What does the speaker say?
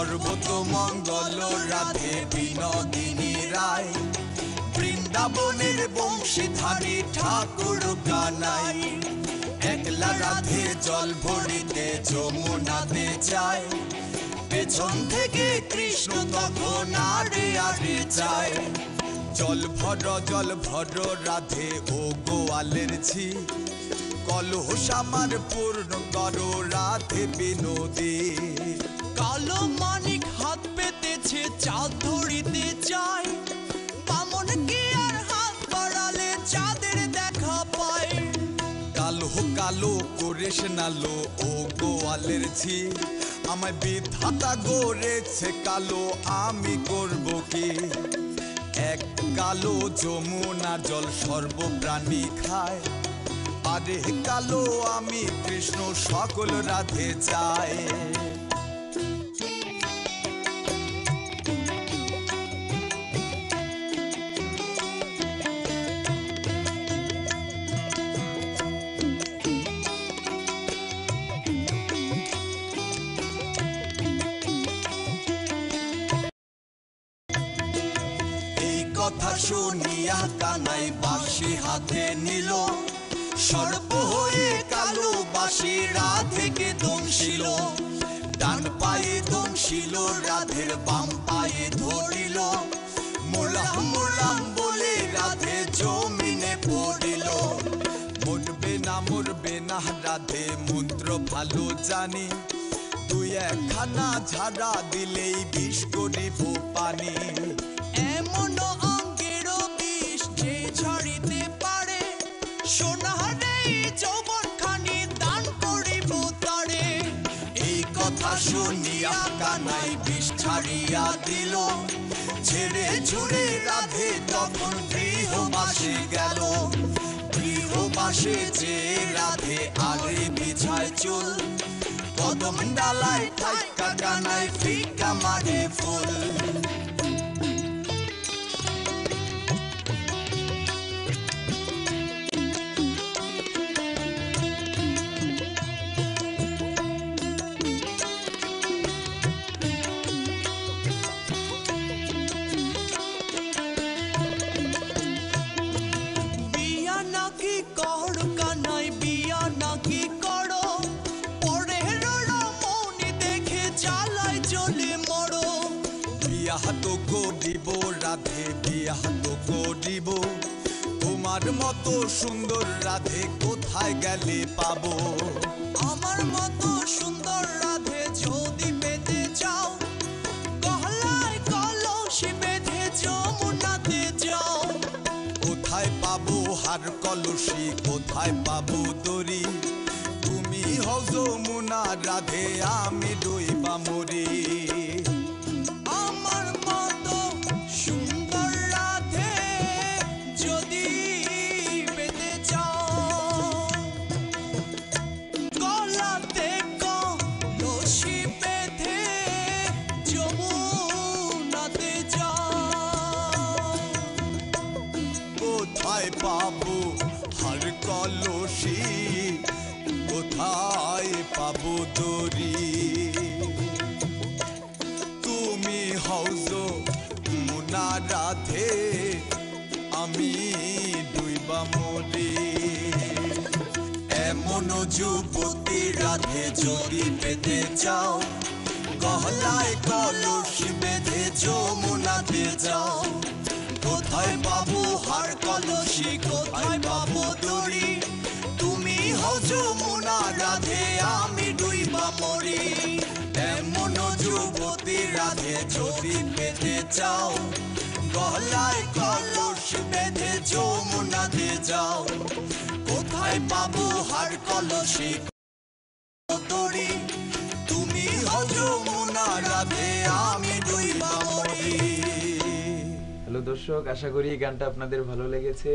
সর্বতমঙ্গল রাধে বিনোদিনী রায়, বৃন্দাবনের বংশীধারী ঠাকুর কানাই। একলা রাধে জল ভরিতে যমুনাতে যায়, পেছন থেকে কৃষ্ণ তখন আরে আরে যায়। জল ভর রাধে ও গোয়ালের ঝি, কলহ আমার পূর্ণ করো রাধে বিনোদী। কালো মানিক হাত পেতেছে চাঁদ ধরিতে চায়, বামন কি আর হাত বাড়ালে চাঁদের দেখা পায়। কালো কালো করিস নালো ও গোয়ালের ঝি, আমায় বিধাতা গড়েছে কালো, আমি করব কি। এক কালো যমুনার জল সর্বপ্রাণী খায়, আরে কালো আমি কৃষ্ণ সকল রাধে চাই। কথা শুনিয়া কানাই বাঁশি হাতে নিল, সর্প হয়ে কালো বাঁশি রাধেকে দংশিল। ডান পায়ে দংশিল রাধের বাম পায়ে ধরিল, মোলাম মোলাম বলে রাধে জমিনে পড়িল। মরবে না রাধে মন্ত্র ভালো জানি, তুই একখানা ঝাড়া দিলেই বিষ করিব পানি। এমন অঙ্গেরও বিষ যে ঝরিতে পারে, সোনারে যৌবন খানি দান করিব তারে। এই কথা শুনিয়া কানাই বিষ ছাড়িয়া দিল, ছেড়ে ছুড়ে রাধে তখন গৃহবাসে গেল। গৃহবাসে যে রাধে আরে বিছায় চুল, কদম ডালায় ঠাক্কা কানাই ফিকা মারে ফুল। তো করিব রাধে বিয়া তো করিব, তোমার মতো সুন্দর রাধে কোথায় গেলে পাবো। আমার মতো সুন্দর রাধে যদি পেতে চাও, গহলায় কলসি বেঁধে যমুনাতে যাও। কোথায় পাবো হার কলসি, কোথায় পাবো দড়ি, তুমি হও যমুনা রাধে আমি ডুইবা মরি। কোথায় পাবো হার কলসি, কোথায় পাবো দড়ি, তুমি হও যমুনা রাধে আমি ডুইবা মরি। এমন যুবতী রাধে যদি পেতে চাও, গহলায় কলসি বেঁধে যমুনাতে যাও। কোথায় পাবো হার কলসি, কোথায় পাবো দড়ি, তুমি হও যমুনা রাধে আমি ডুইবা মরি। এমন যুবতী রাধে যদি পেতে চাও, গলায় কলসি বেঁধে যমুনাতে যাও। কোথায় পাবো হার কলসি দড়ি, তুমি হও যমুনা রাধে আমি ডুইবা মরি। হ্যালো দর্শক, আশা করি এই গানটা আপনাদের ভালো লেগেছে।